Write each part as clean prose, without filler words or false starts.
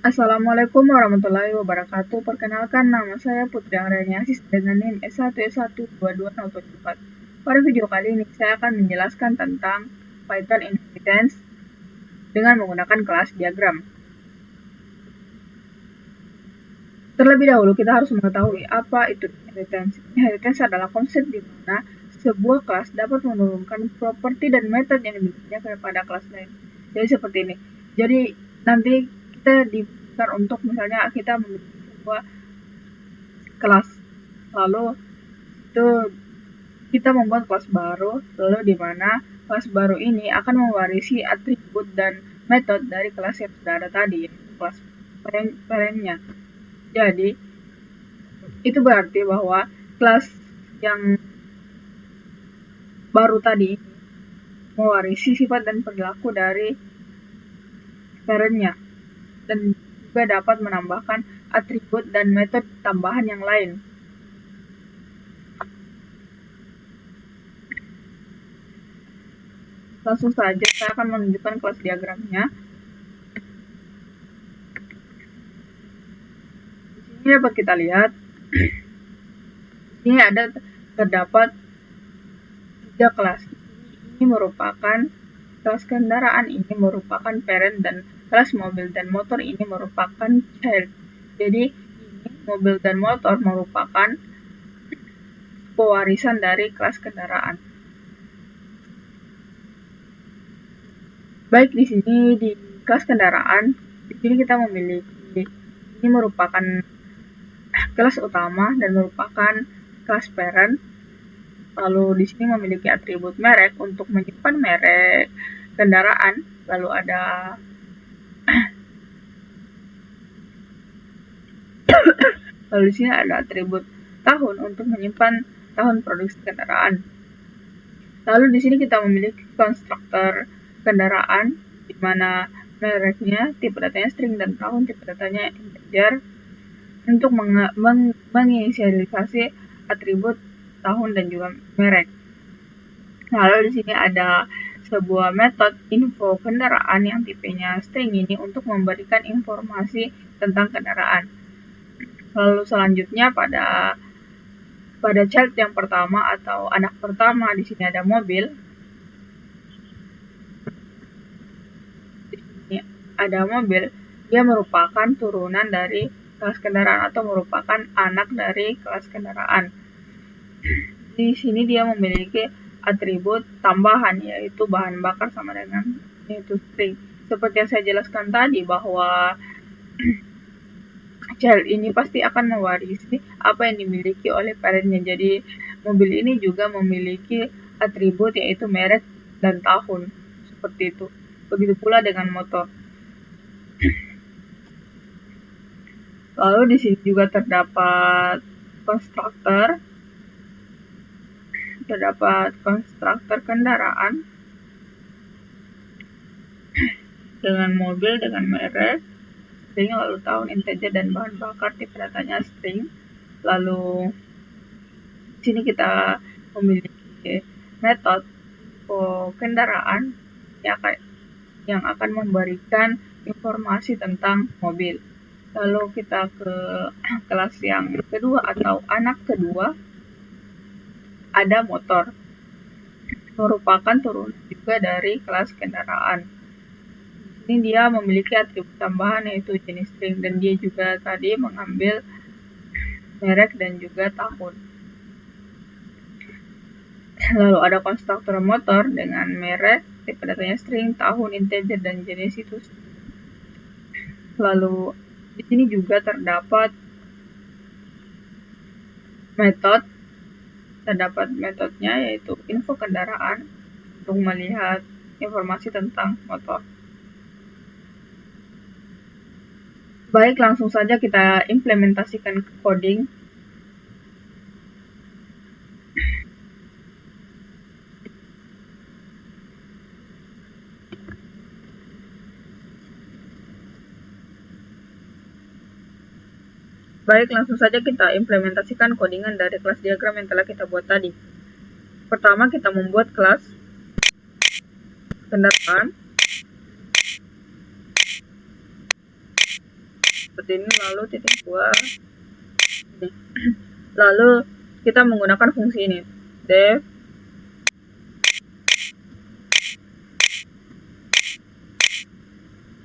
Assalamualaikum warahmatullahi wabarakatuh. Perkenalkan, nama saya Putri Aureliasis dengan NIM S1S12204. Pada video kali ini, saya akan menjelaskan tentang Python inheritance dengan menggunakan kelas diagram. Terlebih dahulu, kita harus mengetahui apa itu inheritance. Inheritance adalah konsep di mana sebuah kelas dapat menurunkan properti dan metode yang dimilikinya kepada kelas lain. Jadi seperti ini. Jadi nanti kita dibutuhkan untuk misalnya kita memiliki sebuah kelas, lalu itu kita membuat kelas baru, lalu di mana kelas baru ini akan mewarisi atribut dan metode dari kelas yang sudah ada tadi, kelas parentnya. Jadi itu berarti bahwa kelas yang baru tadi mewarisi sifat dan perilaku dari parentnya dan juga dapat menambahkan atribut dan metode tambahan yang lain. Langsung saja saya akan menunjukkan kelas diagramnya. Di sini dapat kita lihat, ini ada terdapat 3 kelas. Ini merupakan kelas kendaraan, ini merupakan parent, dan kelas mobil dan motor ini merupakan child. Jadi ini mobil dan motor merupakan pewarisan dari kelas kendaraan. Baik, di sini di kelas kendaraan, di sini kita memiliki, ini merupakan kelas utama dan merupakan kelas parent. Lalu di sini memiliki atribut merek untuk menyimpan merek kendaraan. Lalu ada lalu di sini ada atribut tahun untuk menyimpan tahun produksi kendaraan. Lalu di sini kita memiliki konstruktor kendaraan, di mana mereknya, tipe datanya string, dan tahun tipe datanya integer, untuk menginisialisasi atribut tahun dan juga merek. Lalu di sini ada sebuah metode info kendaraan yang tipenya string ini untuk memberikan informasi tentang kendaraan. Lalu selanjutnya pada child yang pertama atau anak pertama, di sini ada mobil. Di sini ada mobil, dia merupakan turunan dari kelas kendaraan atau merupakan anak dari kelas kendaraan. Di sini dia memiliki atribut tambahan, yaitu bahan bakar sama dengan yaitu string. Seperti yang saya jelaskan tadi bahwa child ini pasti akan mewarisi apa yang dimiliki oleh parentnya. Jadi mobil ini juga memiliki atribut yaitu merek dan tahun, seperti itu. Begitu pula dengan motor. Lalu di sini juga terdapat konstruktor kendaraan dengan mobil, dengan merek, string, lalu tahun integer, dan bahan bakar tipe datanya string. Lalu di sini kita memiliki metode kendaraan yang akan memberikan informasi tentang mobil. Lalu kita ke kelas yang kedua atau anak kedua, ada motor, merupakan turunan juga dari kelas kendaraan. Ini dia memiliki atribut tambahan yaitu jenis string, dan dia juga tadi mengambil merek dan juga tahun. Lalu ada konstruktor motor dengan merek, tipe datanya string, tahun integer, dan jenis itu. Lalu di sini juga terdapat metodenya yaitu info kendaraan untuk melihat informasi tentang motor. Baik, langsung saja kita implementasikan ke coding. Baik, langsung saja kita implementasikan codingan dari kelas diagram yang telah kita buat tadi. Pertama, kita membuat kelas kendaraan. seperti ini, lalu titik 2 ini. Lalu kita menggunakan fungsi ini, def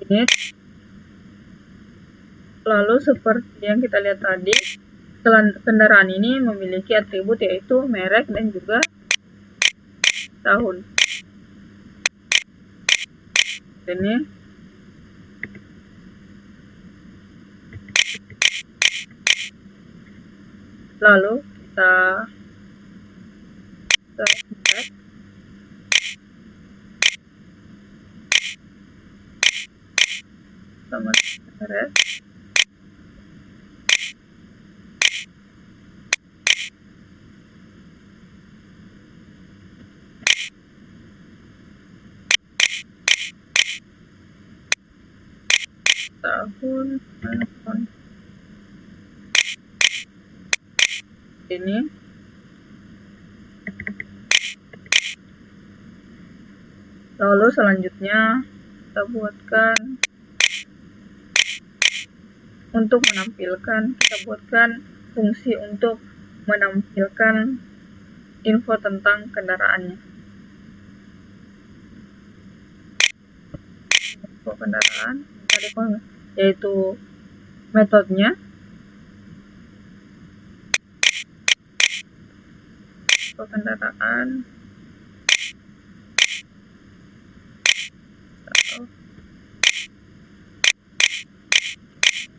init. Lalu seperti yang kita lihat tadi, kendaraan ini memiliki atribut yaitu merek dan juga tahun. Ini lalu kita back sama beres. Tahun ini lalu selanjutnya kita buatkan untuk menampilkan, kita buatkan fungsi untuk menampilkan info tentang kendaraannya. Info kendaraan tadi yaitu metodenya, info kendaraan,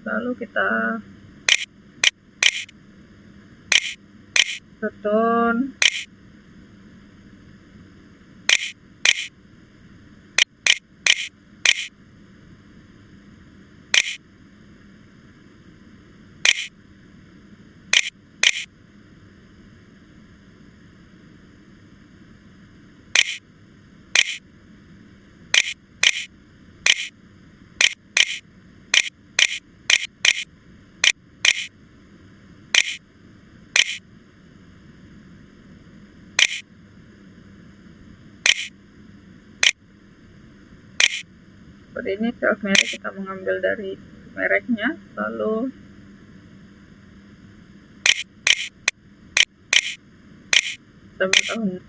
lalu kita return seperti ini. Self merek kita mengambil dari mereknya, lalu tambah tahunnya,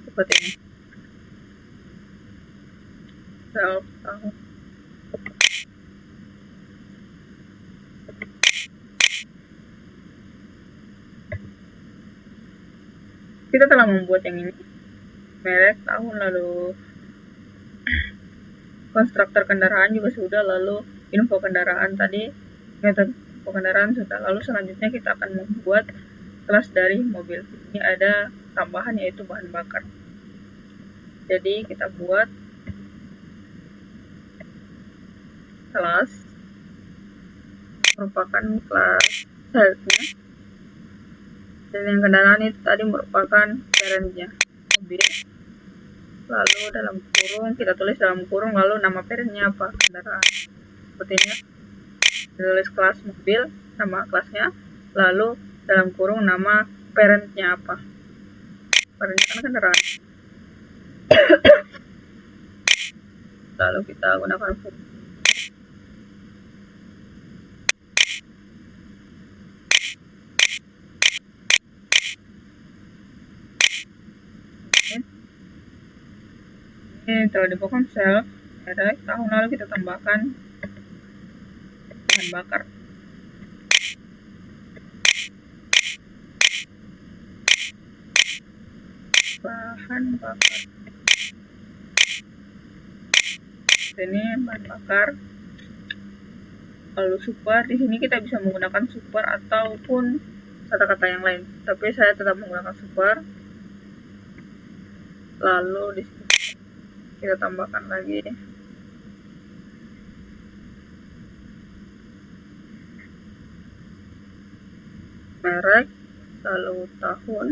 seperti ini. Self tahun. Kita telah membuat yang ini, merek, tahun, lalu konstruktor kendaraan juga sudah, lalu info kendaraan tadi, metode info kendaraan sudah. Lalu selanjutnya kita akan membuat kelas dari mobil. Ini ada tambahan yaitu bahan bakar. Jadi kita buat kelas merupakan kelas childnya, dan yang kendaraan itu tadi merupakan parentnya, mobil. Lalu dalam kurung kita tulis dalam kurung, lalu nama parentnya apa, kendaraan. Seperti ini, tulis kelas mobil, nama kelasnya, lalu dalam kurung nama parentnya apa, parentnya kan kendaraan. Lalu kita gunakan fungsi ini telah dibuatkan sel merek, tahun, lalu kita tambahkan bahan bakar. Bahan bakar. Ini bahan bakar. Lalu super, di sini kita bisa menggunakan super ataupun kata-kata yang lain, tapi saya tetap menggunakan super. Lalu di sini kita tambahkan lagi merek, lalu tahun.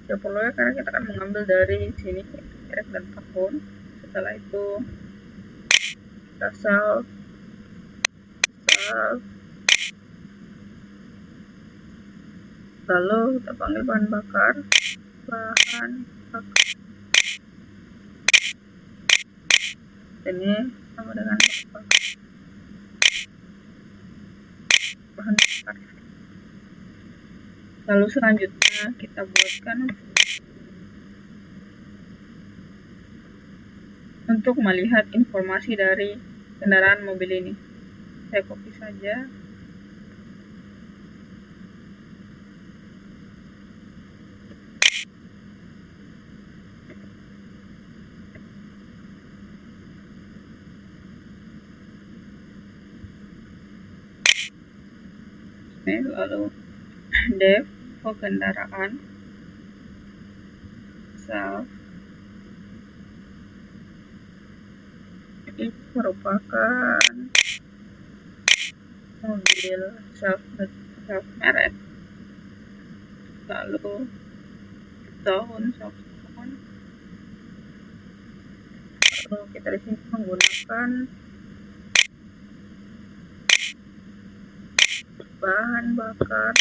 Ya perlu ya, karena kita akan mengambil dari sini merek dan tahun. Setelah itu kita self, lalu kita panggil bahan bakar. bahan bakar. Ini sama dengan bahan bakar. Lalu selanjutnya kita buatkan untuk melihat informasi dari kendaraan mobil ini. Saya copy saja. Lalu dev kendaraan, self ini merupakan mobil self merek, lalu tahun, lalu kita di sini menggunakan bahan bakar,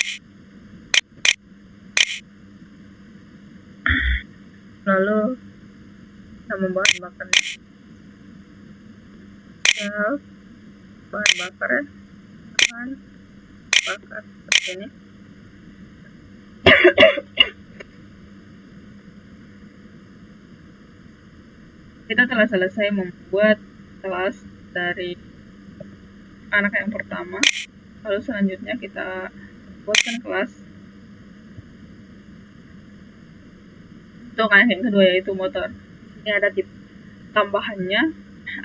lalu nama bahan bakarnya self bahan bakar seperti ini. Kita telah selesai membuat kelas dari anak yang pertama. Lalu selanjutnya kita buatkan kelas untuk anak yang kedua, yaitu motor. Ini ada tip tambahannya,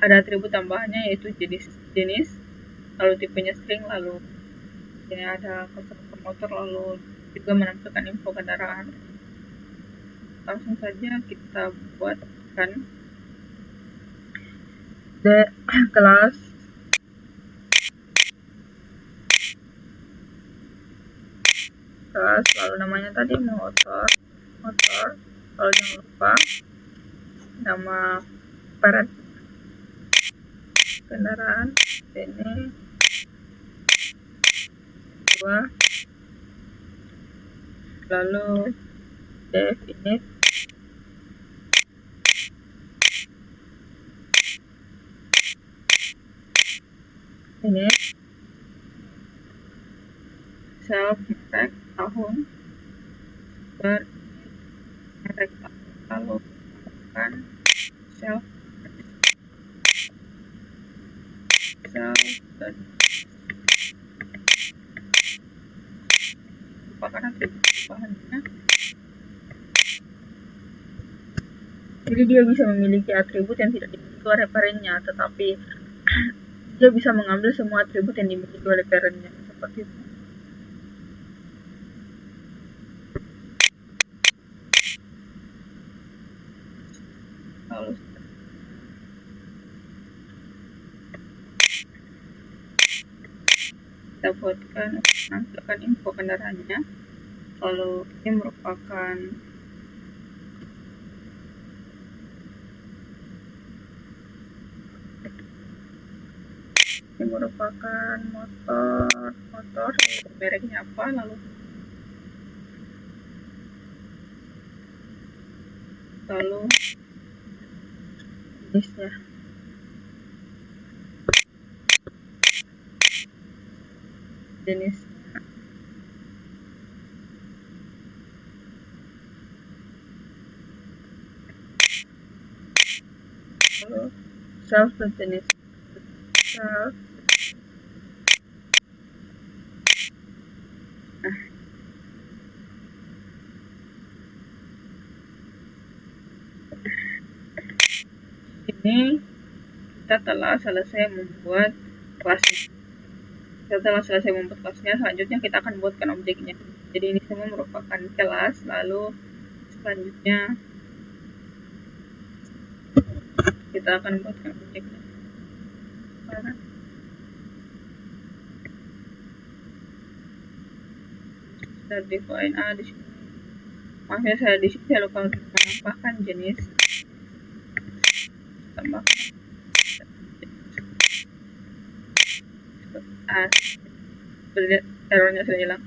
ada atribut tambahannya yaitu jenis, lalu tipenya string, lalu ini ada konstruktor motor, lalu juga menampilkan info kendaraan. Langsung saja kita buatkan kelas lalu namanya tadi motor, lalu jangan lupa nama parent kendaraan ini 2, lalu definite ini self merek tahun, merek lalu kan self dan lupakan atribut bahannya. Jadi dia bisa memiliki atribut yang tidak dimiliki oleh parentnya, tetapi dia bisa mengambil semua atribut yang dimiliki oleh parentnya, seperti itu. Lalu kita buatkan menampilkan info kendaraannya. Lalu ini merupakan motor mereknya apa, lalu jenisnya. Lalu self dan jenis self. Ini kita telah selesai membuat kelasnya. Selanjutnya kita akan buatkan objeknya. Jadi ini semua merupakan kelas. Lalu selanjutnya kita akan buatkan objeknya. Kita define di sini. Maksudnya saya di sini saya lupa untuk menambahkan jenis. Tambahkan errornya sudah hilang.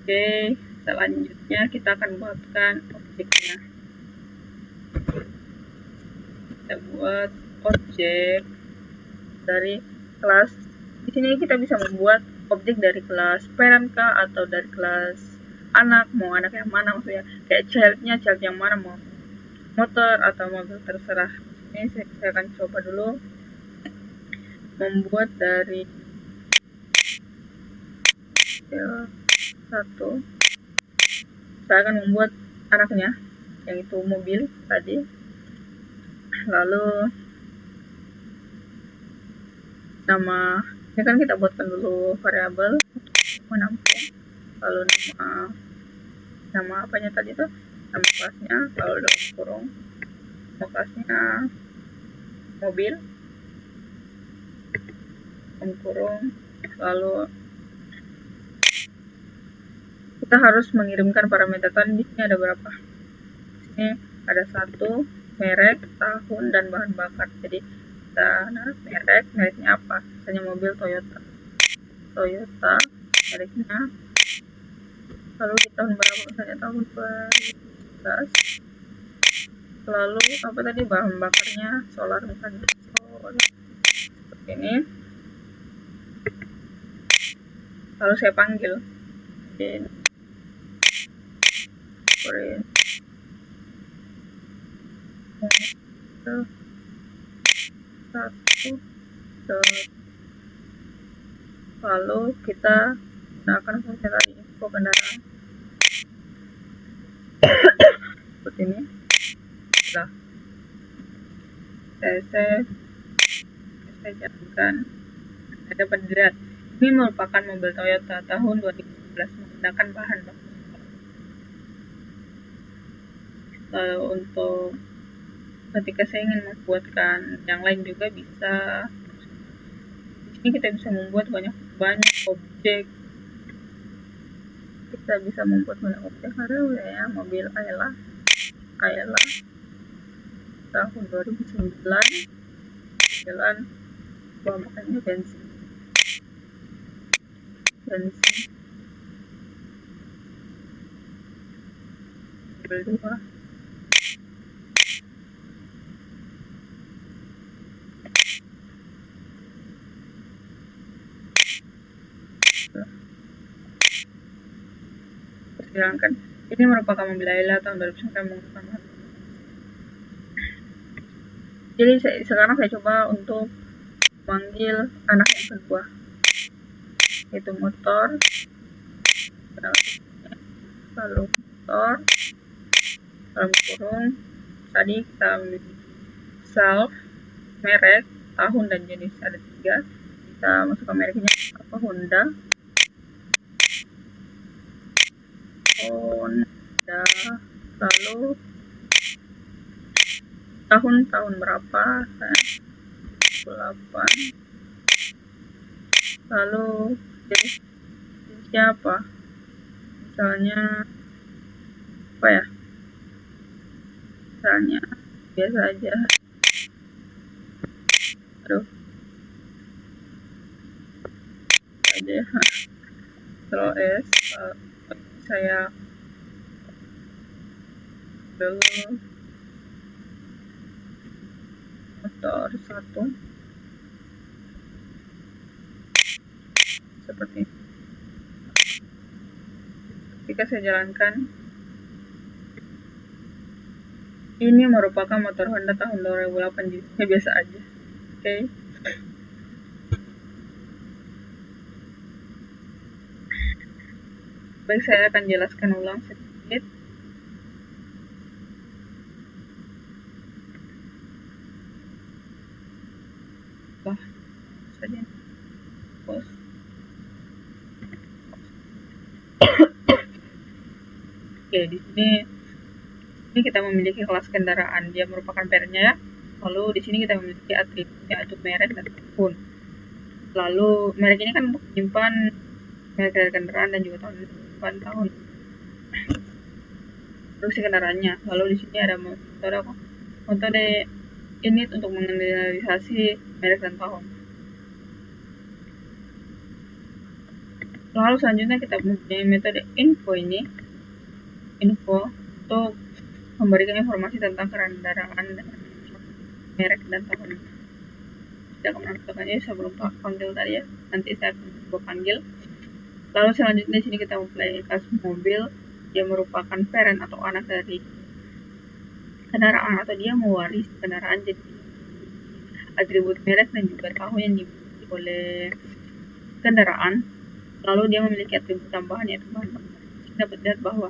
Oke. Selanjutnya kita akan buatkan objeknya. Kita buat objek dari kelas. Di sini kita bisa membuat objek dari kelas parent kah, atau dari kelas anak, mau anak yang mana, maksudnya kayak child yang mana, mau motor atau mobil, terserah. Ini saya akan coba dulu membuat dari satu. Saya akan membuat anaknya, yang itu mobil tadi. Lalu nama, ini kan kita buatkan dulu variabel menampung. Lalu nama apanya tadi tuh, nama kelasnya, kalau dalam kurung nama kelasnya mobil, kurung. Lalu kita harus mengirimkan parameter tadi. Di sini ada berapa? Ini ada 1, merek, tahun, dan bahan bakar. Jadi kita mereknya apa? Misalnya mobil Toyota, mereknya. Lalu di tahun berapa? Misalnya tahun 2011. Lalu apa tadi, bahan bakarnya solar, misalnya solar, seperti ini. Lalu saya panggil lalu kita gunakan fungsi tadi, info kendaraan seperti ini. Sudah saya jalankan. Ada pendidikan. Ini merupakan mobil Toyota tahun 2011 menggunakan bahan bakar. Lalu untuk ketika saya ingin membuatkan yang lain juga bisa. Di sini kita bisa membuat banyak objek. Kita bisa membuat banyak objek. Ada ya mobil Ayla tahun 2009, jalan bahan bakarnya bensin. Mobil 2. Persilakan. Ini merupakan mobil Ayla tahun 2009 menggunakan. Jadi sekarang saya coba untuk manggil anak yang kedua, yaitu motor. Lalu motor dalam kurung tadi kita memiliki self, merek, tahun, dan jenis. Ada 3. Kita masukkan mereknya apa, Honda. Lalu tahun berapa, 8. Lalu jenisnya apa, misalnya apa ya, misalnya biasa aja. Terus saya dulu motor 1 seperti ini. Ketika saya jalankan, ini merupakan motor Honda tahun 2008, jenisnya biasa aja. Oke. Baik, saya akan jelaskan ulang sedikit. Saja. Pause. Oke, di sini kita memiliki kelas kendaraan, dia merupakan parentnya ya. Lalu di sini kita memiliki atribut, yaitu merek dan tahun. Lalu merek ini kan untuk menyimpan merek dari kendaraan dan juga tahun. Terus kendaraannya. Lalu di sini ada metode init untuk mengeneralisasi merek dan tahun. Lalu selanjutnya kita mempunyai metode info ini info untuk memberikan informasi tentang kendaraan dengan merek dan tahun. Tidak akan menentukannya sebelum panggil tadi ya. Nanti saya akan coba panggil. Lalu selanjutnya di sini kita memplay kasus mobil. Dia merupakan parent atau anak dari kendaraan atau dia mewarisi kendaraan, jadi atribut merek dan juga tahun yang dimiliki oleh kendaraan. Lalu dia memiliki atribut tambahan yaitu bahan bakar. Dapat lihat bahwa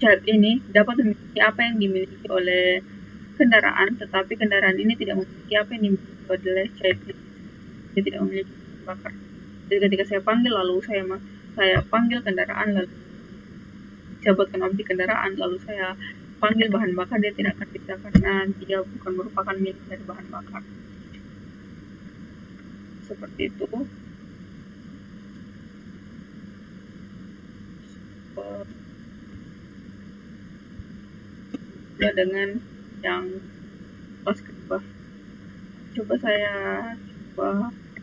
child ini dapat memiliki apa yang dimiliki oleh kendaraan, tetapi kendaraan ini tidak memiliki apa yang dimiliki oleh child ini. Dia tidak memiliki bahan bakar. Jadi ketika saya panggil, lalu saya panggil kendaraan, lalu saya buatkan objek kendaraan, lalu saya panggil bahan bakar, dia tidak akan bisa karena dia bukan merupakan milik dari bahan bakar. Seperti itu. Dengan yang pas kedua, coba saya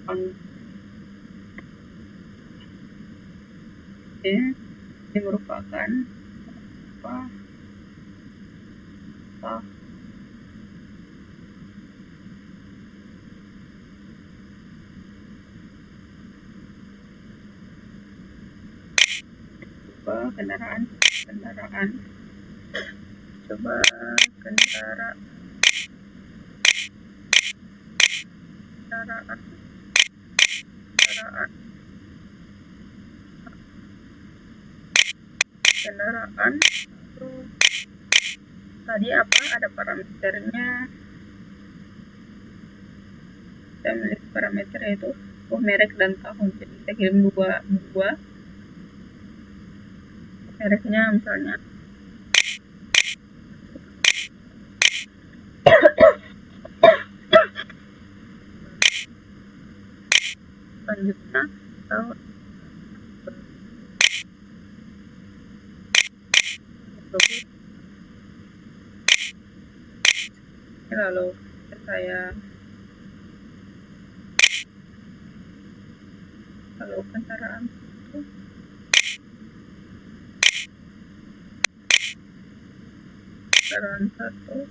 panggil. Ini merupakan kendaraan tadi ada parameternya. Kita memiliki parameter yaitu merek dan tahun, jadi kita kirim dua mereknya, misalnya selanjutnya tahun lalu saya kendaraan satu,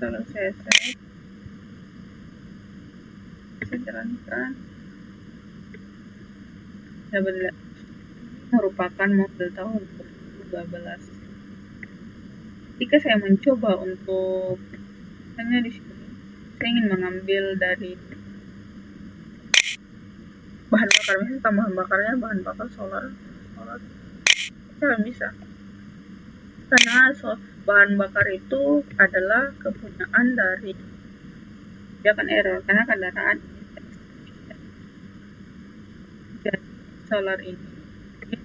lalu saya jalankan. Merupakan mobil tahun 2012. Ketika saya mencoba untuk di sini, saya ingin mengambil dari bahan bakar, misalnya tambahan bakarnya bahan bakar solar, saya bisa, karena bahan bakar itu adalah kepunyaan dari, dia akan error karena kendaraan dan solar ini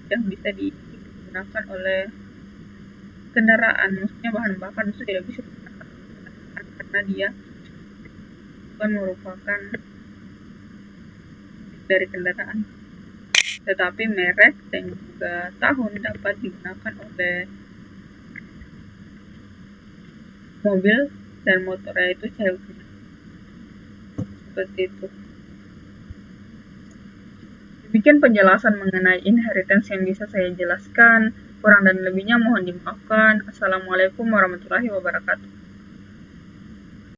yang bisa digunakan oleh kendaraan, maksudnya bahan bakar itu tidak bisa digunakan karena dia bukan merupakan dari kendaraan, tetapi merek dan juga tahun dapat digunakan oleh mobil dan motor, yaitu childnya. Seperti itu. Demikian penjelasan mengenai inheritance yang bisa saya jelaskan. Kurang dan lebihnya mohon dimaafkan. Assalamualaikum warahmatullahi wabarakatuh.